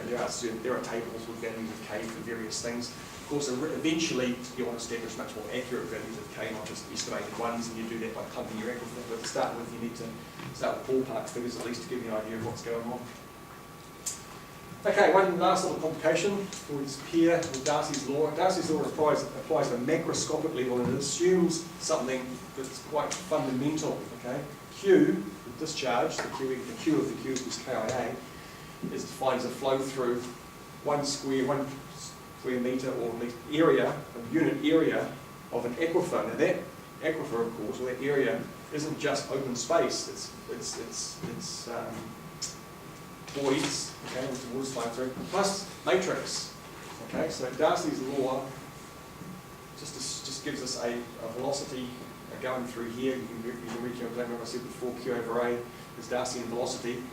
there are tables with values of K for various things. Of course, eventually you want to establish much more accurate values of K, not just estimated ones, and you do that by pumping your aquifer. But to start with, you need to start with ballpark figures at least to give you an idea of what's going on. Okay, one last little complication is here with Darcy's law. Darcy's law applies at a macroscopic level, and it assumes something that's quite fundamental. Okay, Q, the discharge, the Q of the Q equals KIA, is defined as a flow through one square meter or area, a unit area of an aquifer. Now that aquifer, of course, or that area, isn't just open space. It's voids, okay, which the water's flowing through, plus matrix. Okay, so Darcy's law just gives us a velocity going through here. You can recalculate what I said before. Q over A is Darcy's velocity.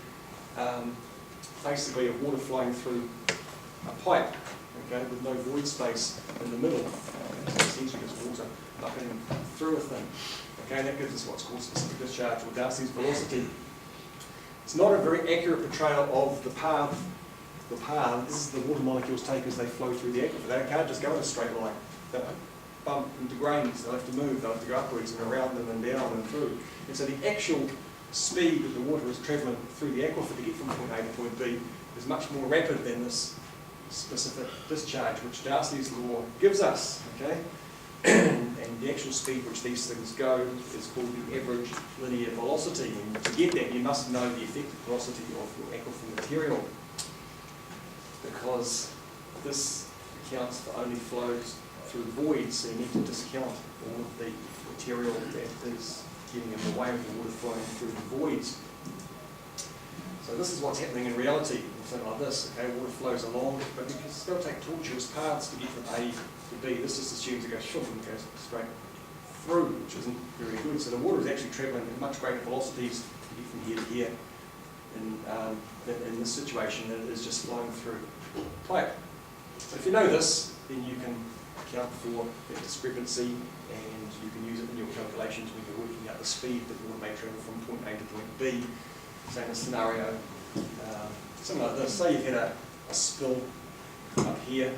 Basically, a water flowing through a pipe, okay, with no void space in the middle. Okay, so essentially, it's water bucketing through a thing. Okay, that gives us what's called specific discharge, or Darcy's velocity. It's not a very accurate portrayal of the paths the water molecules take as they flow through the aquifer. They can't just go in a straight line. They bump into grains, they'll have to move, they'll have to go upwards and around them and down and through. And so the actual speed that the water is travelling through the aquifer to get from point A to point B is much more rapid than this specific discharge, which Darcy's law gives us. Okay? And the actual speed which these things go is called the average linear velocity. And to get that, you must know the effective velocity of your aquifer material, because this accounts for only flows through voids, so you need to discount all of the material that is getting in the way of the water flowing through the voids. So this is what's happening in reality. Something like this, okay, water flows along, but you can still take tortuous paths to get from A to B. This just assumes it goes straight through, which isn't very good. So the water is actually travelling at much greater velocities to get from here to here in this situation than it is just flowing through pipe. So if you know this, then you can account for that discrepancy, and you can use it in your calculations when you're working out the speed that water may travel from point A to point B. So in a scenario, something like this, say you've had a spill up here,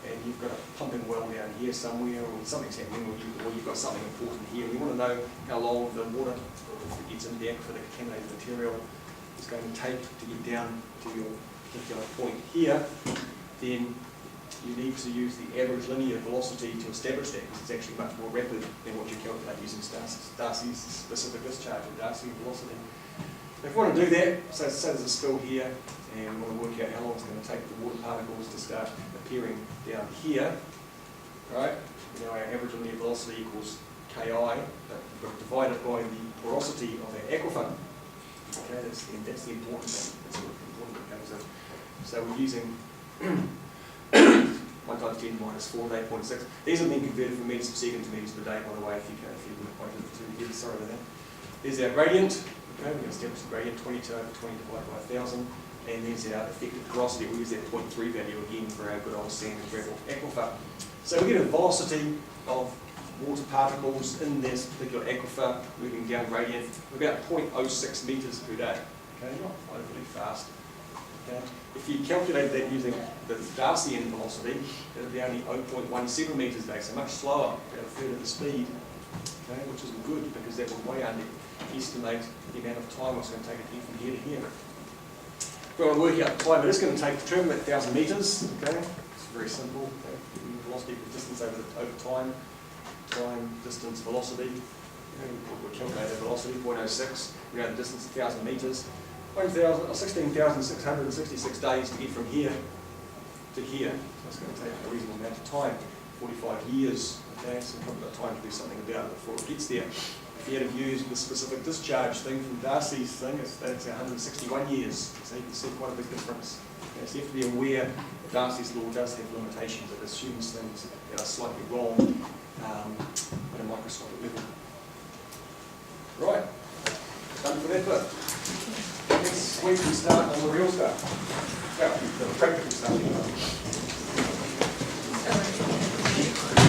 and you've got a pumping well down here somewhere, or something's happening, or you've got something important here, and you want to know how long the water, if it gets into the aquifer, the contaminated material, is going to take to get down to your particular point here, then you need to use the average linear velocity to establish that, because it's actually much more rapid than what you calculate using Darcy's specific discharge or Darcy's velocity. If we want to do that, so there's a spill here, and we want to work out how long it's going to take the water particles to start appearing down here, right? You know, our average linear velocity equals Ki, but we've got to divide it by the porosity of our aquifer. Okay, that's the important thing. That's the important that comes in. So we're using 1 times 10 minus 4 to 8.6. These have been converted from meters per second to meters per day, by the way, if you've been acquainted with the 2 years, sorry about that. There's our gradient. Okay, we're going to establish the gradient 22 over 20 divided by 1,000, and there's our effective porosity. We use that 0.3 value again for our good old standard gravel aquifer. So we get a velocity of water particles in this particular aquifer moving down gradient of about 0.06 meters per day. Okay, not overly fast. Okay. If you calculate that using the Darcyan velocity, it would be only 0.17 meters a day, so much slower, about a third of the speed, okay, which isn't good because that will way underestimate the amount of time it's going to take it from here to here. If we want to work out the time it is going to take to travel at 1,000 meters, okay, it's very simple. Okay. Velocity equals distance over time, distance, velocity. Okay. We'll calculate the velocity, 0.06. We know the distance, 1,000 meters. 16,666 days to get from here to here. So it's going to take a reasonable amount of time, 45 years. Okay, so we've probably got time to do something about it before it gets there. If you had used the specific discharge thing from Darcy's thing, that's 161 years. So you can see quite a big difference. Okay, so you have to be aware that Darcy's law does have limitations. It assumes things that are slightly wrong at a microscopic level. Right, done for that bit. Next week we start on the real stuff. Well, the practical stuff.